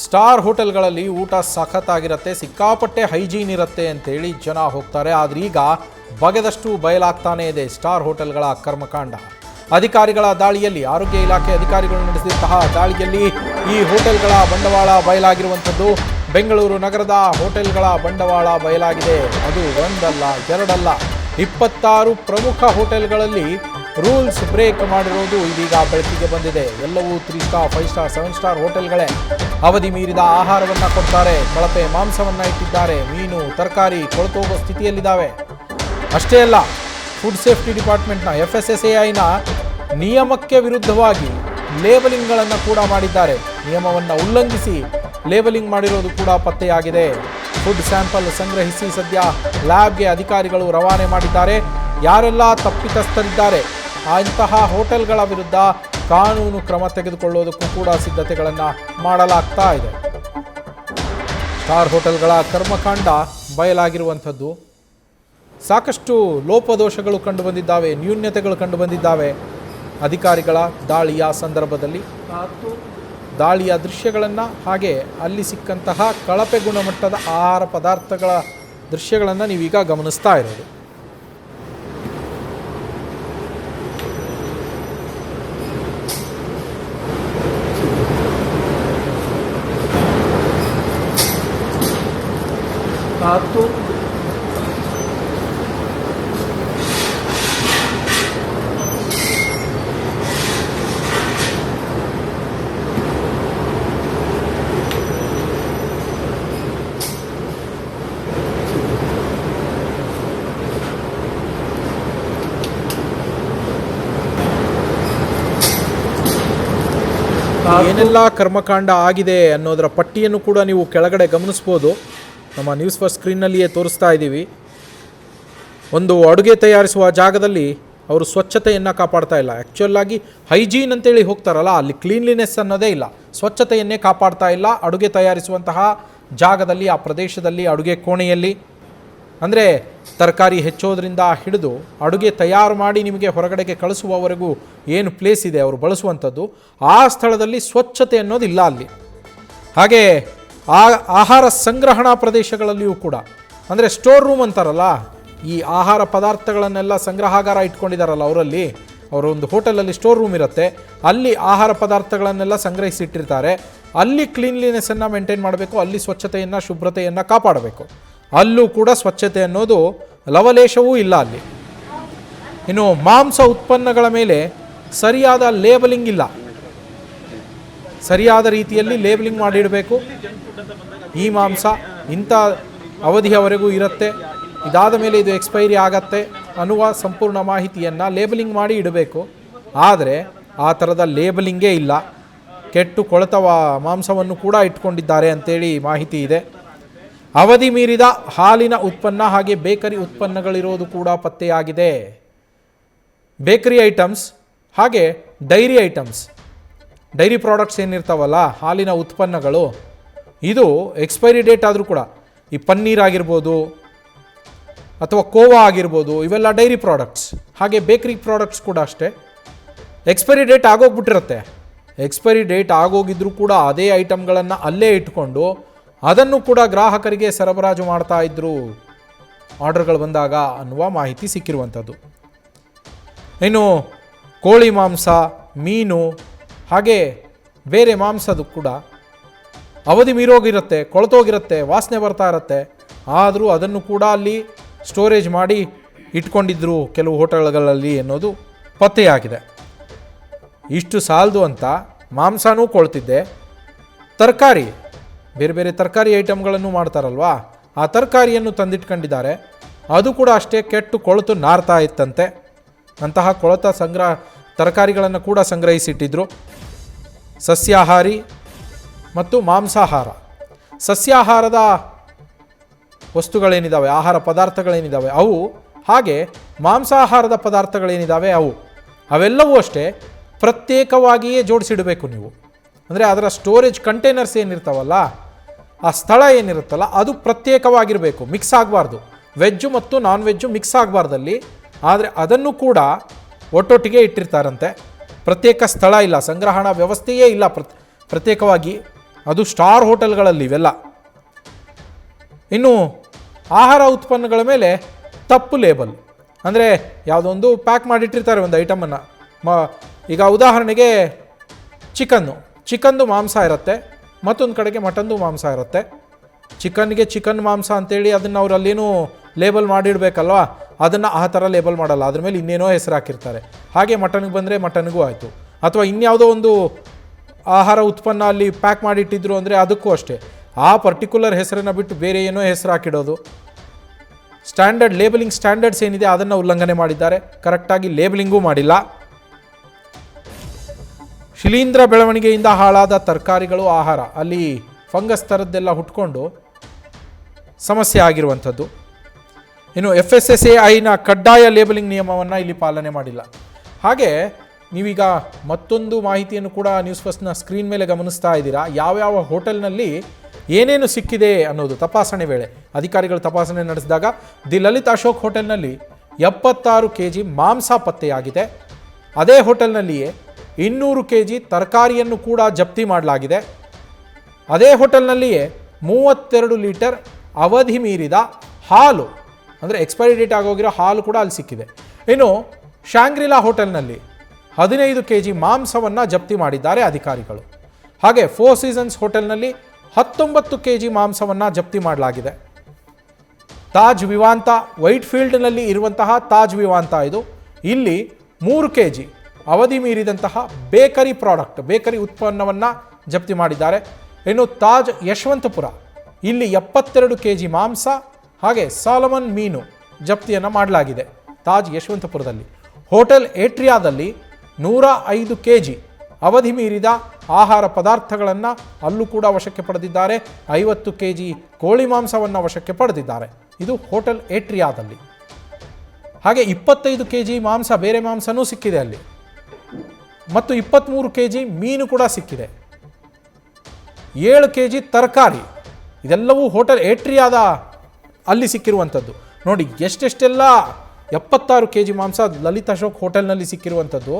Star ಹೋಟೆಲ್ಗಳಲ್ಲಿ ಊಟ ಸಖತ್ತಾಗಿರುತ್ತೆ, ಸಿಕ್ಕಾಪಟ್ಟೆ ಹೈಜೀನ್ ಇರುತ್ತೆ ಅಂತೇಳಿ ಜನ ಹೋಗ್ತಾರೆ. ಆದರೆ ಈಗ ಬಗೆದಷ್ಟು ಬಯಲಾಗ್ತಾನೇ ಇದೆ ಸ್ಟಾರ್ ಹೋಟೆಲ್ಗಳ ಕರ್ಮಕಾಂಡ. ಅಧಿಕಾರಿಗಳ ದಾಳಿಯಲ್ಲಿ, ಆರೋಗ್ಯ ಇಲಾಖೆ ಅಧಿಕಾರಿಗಳು ನಡೆಸಿದಂತಹ ದಾಳಿಯಲ್ಲಿ ಈ ಹೋಟೆಲ್ಗಳ ಬಂಡವಾಳ ಬಯಲಾಗಿರುವಂಥದ್ದು. ಬೆಂಗಳೂರು ನಗರದ ಹೋಟೆಲ್ಗಳ ಬಂಡವಾಳ ಬಯಲಾಗಿದೆ. ಅದು ಒಂದಲ್ಲ ಎರಡಲ್ಲ, 26 ಪ್ರಮುಖ ಹೋಟೆಲ್ಗಳಲ್ಲಿ ರೂಲ್ಸ್ ಬ್ರೇಕ್ ಮಾಡಿರೋದು ಇದೀಗ ಬೆಳಕಿಗೆ ಬಂದಿದೆ. ಎಲ್ಲವೂ 3 ಸ್ಟಾರ್, 5 ಸ್ಟಾರ್, 7 ಸ್ಟಾರ್ ಹೋಟೆಲ್ಗಳೇ. ಅವಧಿ ಮೀರಿದ ಆಹಾರವನ್ನು ಕೊಡ್ತಾರೆ, ಕಳಪೆ ಮಾಂಸವನ್ನು ಇಟ್ಟಿದ್ದಾರೆ, ಮೀನು ತರಕಾರಿ ಕೊಳೆತೋಗೋ ಸ್ಥಿತಿಯಲ್ಲಿದ್ದಾವೆ. ಅಷ್ಟೇ ಅಲ್ಲ, ಫುಡ್ ಸೇಫ್ಟಿ ಡಿಪಾರ್ಟ್ಮೆಂಟ್ನ FSSAIನ ನಿಯಮಕ್ಕೆ ವಿರುದ್ಧವಾಗಿ ಲೇಬಲಿಂಗ್ಗಳನ್ನು ಕೂಡ ಮಾಡಿದ್ದಾರೆ. ನಿಯಮವನ್ನು ಉಲ್ಲಂಘಿಸಿ ಲೇಬಲಿಂಗ್ ಮಾಡಿರೋದು ಕೂಡ ಪತ್ತೆಯಾಗಿದೆ. ಫುಡ್ ಸ್ಯಾಂಪಲ್ ಸಂಗ್ರಹಿಸಿ ಸದ್ಯ ಲ್ಯಾಬ್ಗೆ ಅಧಿಕಾರಿಗಳು ರವಾನೆ ಮಾಡಿದ್ದಾರೆ. ಯಾರೆಲ್ಲ ತಪ್ಪಿತಸ್ಥರಿದ್ದಾರೆ ಅಂತಹ ಹೋಟೆಲ್ಗಳ ವಿರುದ್ಧ ಕಾನೂನು ಕ್ರಮ ತೆಗೆದುಕೊಳ್ಳೋದಕ್ಕೂ ಕೂಡ ಸಿದ್ಧತೆಗಳನ್ನು ಮಾಡಲಾಗ್ತಾ ಇದೆ. ಸ್ಟಾರ್ ಹೋಟೆಲ್ಗಳ ಕರ್ಮಕಾಂಡ ಬಯಲಾಗಿರುವಂಥದ್ದು. ಸಾಕಷ್ಟು ಲೋಪದೋಷಗಳು ಕಂಡುಬಂದಿದ್ದಾವೆ, ನ್ಯೂನ್ಯತೆಗಳು ಕಂಡುಬಂದಿದ್ದಾವೆ. ಅಧಿಕಾರಿಗಳ ದಾಳಿಯ ಸಂದರ್ಭದಲ್ಲಿ ದಾಳಿಯ ದೃಶ್ಯಗಳನ್ನು, ಹಾಗೆ ಅಲ್ಲಿ ಸಿಕ್ಕಂತಹ ಕಳಪೆ ಗುಣಮಟ್ಟದ ಆಹಾರ ಪದಾರ್ಥಗಳ ದೃಶ್ಯಗಳನ್ನು ನೀವೀಗ ಗಮನಿಸ್ತಾ ಇರೋದು. ಏನೆಲ್ಲ ಕರ್ಮಕಾಂಡ ಆಗಿದೆ ಅನ್ನೋದರ ಪಟ್ಟಿಯನ್ನು ಕೂಡ ನೀವು ಕೆಳಗಡೆ ಗಮನಿಸ್ಬೋದು. ನಮ್ಮ ನ್ಯೂಸ್ ಫಸ್ಟ್ ಸ್ಕ್ರೀನ್ನಲ್ಲಿಯೇ ತೋರಿಸ್ತಾ ಇದ್ದೀವಿ. ಒಂದು ಅಡುಗೆ ತಯಾರಿಸುವ ಜಾಗದಲ್ಲಿ ಅವರು ಸ್ವಚ್ಛತೆಯನ್ನು ಕಾಪಾಡ್ತಾ ಇಲ್ಲ. ಆ್ಯಕ್ಚುಲಾಗಿ ಹೈಜೀನ್ ಅಂತೇಳಿ ಹೋಗ್ತಾರಲ್ಲ, ಅಲ್ಲಿ ಕ್ಲೀನ್ಲಿನೆಸ್ ಅನ್ನೋದೇ ಇಲ್ಲ, ಸ್ವಚ್ಛತೆಯನ್ನೇ ಕಾಪಾಡ್ತಾ ಇಲ್ಲ. ಅಡುಗೆ ತಯಾರಿಸುವಂತಹ ಜಾಗದಲ್ಲಿ, ಆ ಪ್ರದೇಶದಲ್ಲಿ, ಅಡುಗೆ ಕೋಣೆಯಲ್ಲಿ, ಅಂದರೆ ತರಕಾರಿ ಹೆಚ್ಚೋದ್ರಿಂದ ಹಿಡಿದು ಅಡುಗೆ ತಯಾರು ಮಾಡಿ ನಿಮಗೆ ಹೊರಗಡೆಗೆ ಕಳಿಸುವವರೆಗೂ ಏನು ಪ್ಲೇಸ್ ಇದೆ ಅವರು ಬಳಸುವಂಥದ್ದು, ಆ ಸ್ಥಳದಲ್ಲಿ ಸ್ವಚ್ಛತೆ ಅನ್ನೋದಿಲ್ಲ ಅಲ್ಲಿ. ಹಾಗೆ ಆಹಾರ ಸಂಗ್ರಹಣಾ ಪ್ರದೇಶಗಳಲ್ಲಿಯೂ ಕೂಡ, ಅಂದರೆ ಸ್ಟೋರ್ ರೂಮ್ ಅಂತಾರಲ್ಲ, ಈ ಆಹಾರ ಪದಾರ್ಥಗಳನ್ನೆಲ್ಲ ಸಂಗ್ರಹಾಗಾರ ಇಟ್ಕೊಂಡಿದ್ದಾರಲ್ಲ ಅವರಲ್ಲಿ, ಅವರೊಂದು ಹೋಟೆಲಲ್ಲಿ ಸ್ಟೋರ್ ರೂಮ್ ಇರುತ್ತೆ, ಅಲ್ಲಿ ಆಹಾರ ಪದಾರ್ಥಗಳನ್ನೆಲ್ಲ ಸಂಗ್ರಹಿಸಿಟ್ಟಿರ್ತಾರೆ. ಅಲ್ಲಿ ಕ್ಲೀನ್ಲಿನೆಸ್ಸನ್ನು ಮೇಂಟೈನ್ ಮಾಡಬೇಕು, ಅಲ್ಲಿ ಸ್ವಚ್ಛತೆಯನ್ನು, ಶುಭ್ರತೆಯನ್ನು ಕಾಪಾಡಬೇಕು. ಅಲ್ಲೂ ಕೂಡ ಸ್ವಚ್ಛತೆ ಅನ್ನೋದು ಲವಲೇಶವೂ ಇಲ್ಲ ಅಲ್ಲಿ. ಇನ್ನು ಮಾಂಸ ಉತ್ಪನ್ನಗಳ ಮೇಲೆ ಸರಿಯಾದ ಲೇಬಲಿಂಗ್ ಇಲ್ಲ, ಸರಿಯಾದ ರೀತಿಯಲ್ಲಿ ಲೇಬಲಿಂಗ್ ಮಾಡಿಡಬೇಕು. ಈ ಮಾಂಸ ಇಂಥ ಅವಧಿಯವರೆಗೂ ಇರುತ್ತೆ, ಇದಾದ ಮೇಲೆ ಇದು ಎಕ್ಸ್ಪೈರಿ ಆಗತ್ತೆ ಅನ್ನುವ ಸಂಪೂರ್ಣ ಮಾಹಿತಿಯನ್ನು ಲೇಬಲಿಂಗ್ ಮಾಡಿ ಇಡಬೇಕು. ಆದರೆ ಆ ಥರದ ಲೇಬಲಿಂಗೇ ಇಲ್ಲ. ಕೆಟ್ಟು ಕೊಳೆತ ಮಾಂಸವನ್ನು ಕೂಡ ಇಟ್ಕೊಂಡಿದ್ದಾರೆ ಅಂತೇಳಿ ಮಾಹಿತಿ ಇದೆ. ಅವಧಿ ಮೀರಿದ ಹಾಲಿನ ಉತ್ಪನ್ನ ಹಾಗೆ ಬೇಕರಿ ಉತ್ಪನ್ನಗಳಿರೋದು ಕೂಡ ಪತ್ತೆಯಾಗಿದೆ. ಬೇಕರಿ ಐಟಮ್ಸ್ ಹಾಗೆ ಡೈರಿ ಐಟಮ್ಸ್, ಡೈರಿ ಪ್ರಾಡಕ್ಟ್ಸ್ ಏನಿರ್ತಾವಲ್ಲ, ಹಾಲಿನ ಉತ್ಪನ್ನಗಳು, ಇದು ಎಕ್ಸ್ಪೈರಿ ಡೇಟ್ ಆದರೂ ಕೂಡ, ಈ ಪನ್ನೀರ್ ಆಗಿರ್ಬೋದು ಅಥವಾ ಕೋವಾ ಆಗಿರ್ಬೋದು, ಇವೆಲ್ಲ ಡೈರಿ ಪ್ರಾಡಕ್ಟ್ಸ್. ಹಾಗೆ ಬೇಕರಿ ಪ್ರಾಡಕ್ಟ್ಸ್ ಕೂಡ ಅಷ್ಟೇ, ಎಕ್ಸ್ಪೈರಿ ಡೇಟ್ ಆಗೋಗ್ಬಿಟ್ಟಿರುತ್ತೆ. ಎಕ್ಸ್ಪೈರಿ ಡೇಟ್ ಆಗೋಗಿದ್ರೂ ಕೂಡ ಅದೇ ಐಟಮ್ಗಳನ್ನು ಅಲ್ಲೇ ಇಟ್ಕೊಂಡು ಅದನ್ನು ಕೂಡ ಗ್ರಾಹಕರಿಗೆ ಸರಬರಾಜು ಮಾಡ್ತಾ ಇದ್ರು ಆರ್ಡರ್ಗಳು ಬಂದಾಗ ಅನ್ನುವ ಮಾಹಿತಿ ಸಿಕ್ಕಿರುವಂಥದ್ದು. ಇನ್ನು ಕೋಳಿ ಮಾಂಸ, ಮೀನು ಹಾಗೆ ಬೇರೆ ಮಾಂಸದ ಕೂಡ ಅವಧಿ ಮೀರೋಗಿರುತ್ತೆ, ಕೊಳೆತೋಗಿರುತ್ತೆ, ವಾಸನೆ ಬರ್ತಾ ಇರುತ್ತೆ. ಆದರೂ ಅದನ್ನು ಕೂಡ ಅಲ್ಲಿ ಸ್ಟೋರೇಜ್ ಮಾಡಿ ಇಟ್ಕೊಂಡಿದ್ರು ಕೆಲವು ಹೋಟೆಲ್ಗಳಲ್ಲಿ ಅನ್ನೋದು ಪತ್ತೆಯಾಗಿದೆ. ಇಷ್ಟು ಸಾಲದು ಅಂತ ಮಾಂಸನೂ ಕೊಳ್ತಿದ್ದೆ, ತರಕಾರಿ, ಬೇರೆ ಬೇರೆ ತರಕಾರಿ ಐಟಮ್ಗಳನ್ನು ಮಾಡ್ತಾರಲ್ವಾ, ಆ ತರಕಾರಿಯನ್ನು ತಂದಿಟ್ಕೊಂಡಿದ್ದಾರೆ. ಅದು ಕೂಡ ಅಷ್ಟೇ ಕೆಟ್ಟು ಕೊಳೆತು ನಾರ್ತಾ ಇತ್ತಂತೆ. ಅಂತಹ ಕೊಳೆತ ತರಕಾರಿಗಳನ್ನು ಕೂಡ ಸಂಗ್ರಹಿಸಿಟ್ಟಿದ್ರು. ಸಸ್ಯಾಹಾರಿ ಮತ್ತು ಮಾಂಸಾಹಾರ, ಸಸ್ಯಾಹಾರದ ವಸ್ತುಗಳೇನಿದ್ದಾವೆ, ಆಹಾರ ಪದಾರ್ಥಗಳೇನಿದ್ದಾವೆ ಅವು, ಹಾಗೆ ಮಾಂಸಾಹಾರದ ಪದಾರ್ಥಗಳೇನಿದ್ದಾವೆ ಅವೆಲ್ಲವೂ ಅಷ್ಟೇ ಪ್ರತ್ಯೇಕವಾಗಿಯೇ ಜೋಡಿಸಿಡಬೇಕು ನೀವು. ಅಂದರೆ ಅದರ ಸ್ಟೋರೇಜ್ ಕಂಟೈನರ್ಸ್ ಏನಿರ್ತಾವಲ್ಲ, ಆ ಸ್ಥಳ ಏನಿರುತ್ತಲ್ಲ, ಅದು ಪ್ರತ್ಯೇಕವಾಗಿರಬೇಕು, ಮಿಕ್ಸ್ ಆಗಬಾರ್ದು. ವೆಜ್ಜು ಮತ್ತು ನಾನ್ ವೆಜ್ಜು ಮಿಕ್ಸ್ ಆಗಬಾರ್ದಲ್ಲಿ. ಆದರೆ ಅದನ್ನು ಕೂಡ ಒಟ್ಟೊಟ್ಟಿಗೆ ಇಟ್ಟಿರ್ತಾರಂತೆ. ಪ್ರತ್ಯೇಕ ಸ್ಥಳ ಇಲ್ಲ, ಸಂಗ್ರಹಣಾ ವ್ಯವಸ್ಥೆಯೇ ಇಲ್ಲ ಪ್ರತ್ಯೇಕವಾಗಿ ಅದು ಸ್ಟಾರ್ ಹೋಟೆಲ್ಗಳಲ್ಲಿ ಇವೆಲ್ಲ. ಇನ್ನು ಆಹಾರ ಉತ್ಪನ್ನಗಳ ಮೇಲೆ ತಪ್ಪು ಲೇಬಲ್, ಅಂದರೆ ಯಾವುದೋ ಒಂದು ಪ್ಯಾಕ್ ಮಾಡಿಟ್ಟಿರ್ತಾರೆ ಒಂದು ಐಟಮನ್ನು. ಈಗ ಉದಾಹರಣೆಗೆ ಚಿಕನ್ದು ಮಾಂಸ ಇರುತ್ತೆ, ಮತ್ತೊಂದು ಕಡೆಗೆ ಮಟನ್ದು ಮಾಂಸ ಇರುತ್ತೆ. ಚಿಕನ್ಗೆ ಚಿಕನ್ ಮಾಂಸ ಅಂತೇಳಿ ಅದನ್ನು ಅವ್ರು ಅಲ್ಲೇನೂ ಲೇಬಲ್ ಮಾಡಿಡಬೇಕಲ್ವ, ಅದನ್ನು ಆ ಥರ ಲೇಬಲ್ ಮಾಡಲ್ಲ, ಅದ್ರ ಮೇಲೆ ಇನ್ನೇನೋ ಹೆಸರು ಹಾಕಿರ್ತಾರೆ. ಹಾಗೆ ಮಟನ್ಗೆ ಬಂದರೆ ಮಟನ್ಗೂ ಆಯಿತು. ಅಥವಾ ಇನ್ಯಾವುದೋ ಒಂದು ಆಹಾರ ಉತ್ಪನ್ನ ಅಲ್ಲಿ ಪ್ಯಾಕ್ ಮಾಡಿಟ್ಟಿದ್ರು ಅಂದರೆ ಅದಕ್ಕೂ ಅಷ್ಟೇ ಆ ಪರ್ಟಿಕ್ಯುಲರ್ ಹೆಸರನ್ನು ಬಿಟ್ಟು ಬೇರೆ ಏನೋ ಹೆಸರು ಹಾಕಿಡೋದು. ಲೇಬಲಿಂಗ್ ಸ್ಟ್ಯಾಂಡರ್ಡ್ಸ್ ಏನಿದೆ ಅದನ್ನು ಉಲ್ಲಂಘನೆ ಮಾಡಿದ್ದಾರೆ, ಕರೆಕ್ಟಾಗಿ ಲೇಬಲಿಂಗೂ ಮಾಡಿಲ್ಲ. ಶಿಲೀಂಧ್ರ ಬೆಳವಣಿಗೆಯಿಂದ ಹಾಳಾದ ತರಕಾರಿಗಳು, ಆಹಾರ, ಅಲ್ಲಿ ಫಂಗಸ್ ಥರದ್ದೆಲ್ಲ ಹುಟ್ಕೊಂಡು ಸಮಸ್ಯೆ ಆಗಿರುವಂಥದ್ದು. ಇನ್ನು FSSAIನ ಕಡ್ಡಾಯ ಲೇಬಲಿಂಗ್ ನಿಯಮವನ್ನು ಇಲ್ಲಿ ಪಾಲನೆ ಮಾಡಿಲ್ಲ. ಹಾಗೆ ನೀವೀಗ ಮತ್ತೊಂದು ಮಾಹಿತಿಯನ್ನು ಕೂಡ ನ್ಯೂಸ್ ಫಸ್ಟ್ನ ಸ್ಕ್ರೀನ್ ಮೇಲೆ ಗಮನಿಸ್ತಾ ಇದ್ದೀರಾ. ಯಾವ್ಯಾವ ಹೋಟೆಲ್ನಲ್ಲಿ ಏನೇನು ಸಿಕ್ಕಿದೆ ಅನ್ನೋದು ತಪಾಸಣೆ ವೇಳೆ ಅಧಿಕಾರಿಗಳು ತಪಾಸಣೆ ನಡೆಸಿದಾಗ ದಿ ಲಲಿತ್ ಅಶೋಕ್ ಹೋಟೆಲ್ನಲ್ಲಿ 76 kg ಮಾಂಸ ಪತ್ತೆಯಾಗಿದೆ. ಅದೇ ಹೋಟೆಲ್ನಲ್ಲಿಯೇ 200 kg ತರಕಾರಿಯನ್ನು ಕೂಡ ಜಪ್ತಿ ಮಾಡಲಾಗಿದೆ. ಅದೇ ಹೋಟೆಲ್ನಲ್ಲಿಯೇ 32 ಲೀಟರ್ ಅವಧಿ ಮೀರಿದ ಹಾಲು, ಅಂದರೆ ಎಕ್ಸ್ಪೈರಿ ಡೇಟ್ ಆಗೋಗಿರೋ ಹಾಲು ಕೂಡ ಅಲ್ಲಿ ಸಿಕ್ಕಿದೆ. ಇನ್ನು ಶಾಂಗ್ರಿಲಾ ಹೋಟೆಲ್ನಲ್ಲಿ 15 kg ಮಾಂಸವನ್ನು ಜಪ್ತಿ ಮಾಡಿದ್ದಾರೆ ಅಧಿಕಾರಿಗಳು. ಹಾಗೆ 4 ಸೀಸನ್ಸ್ ಹೋಟೆಲ್ನಲ್ಲಿ 19 kg ಮಾಂಸವನ್ನು ಜಪ್ತಿ ಮಾಡಲಾಗಿದೆ. ತಾಜ್ ವಿವಾಂತ, ವೈಟ್ ಫೀಲ್ಡ್ನಲ್ಲಿ ಇರುವಂತಹ ತಾಜ್ ವಿವಾಂತ ಇದು. ಇಲ್ಲಿ 3 kg ಅವಧಿ ಮೀರಿದಂತಹ ಬೇಕರಿ ಉತ್ಪನ್ನವನ್ನು ಜಪ್ತಿ ಮಾಡಿದ್ದಾರೆ. ಇನ್ನು ತಾಜ್ ಯಶವಂತಪುರ, ಇಲ್ಲಿ 72 kg ಮಾಂಸ ಹಾಗೆ ಸಾಲಮನ್ ಮೀನು ಜಪ್ತಿಯನ್ನು ಮಾಡಲಾಗಿದೆ ತಾಜ್ ಯಶವಂತಪುರದಲ್ಲಿ. ಹೋಟೆಲ್ ಏಟ್ರಿಯಾದಲ್ಲಿ 105 kg ಅವಧಿ ಮೀರಿದ ಆಹಾರ ಪದಾರ್ಥಗಳನ್ನು ಅಲ್ಲೂ ಕೂಡ ವಶಕ್ಕೆ ಪಡೆದಿದ್ದಾರೆ. 50 kg ಕೋಳಿ ಮಾಂಸವನ್ನು ವಶಕ್ಕೆ ಪಡೆದಿದ್ದಾರೆ. ಇದು ಹೋಟೆಲ್ ಏಟ್ರಿಯಾದಲ್ಲಿ. ಹಾಗೆ 25 kg ಮಾಂಸ, ಬೇರೆ ಮಾಂಸನೂ ಸಿಕ್ಕಿದೆ ಅಲ್ಲಿ, ಮತ್ತು 23 kg ಮೀನು ಕೂಡ ಸಿಕ್ಕಿದೆ. 7 kg ತರಕಾರಿ, ಇದೆಲ್ಲವೂ ಹೋಟೆಲ್ ಏಟ್ರಿಯಾದ ಅಲ್ಲಿ ಸಿಕ್ಕಿರುವಂಥದ್ದು. ನೋಡಿ ಎಷ್ಟೆಲ್ಲ 76 kg ಮಾಂಸ ಲಲಿತ್ ಅಶೋಕ್ ಹೋಟೆಲ್ನಲ್ಲಿ ಸಿಕ್ಕಿರುವಂಥದ್ದು.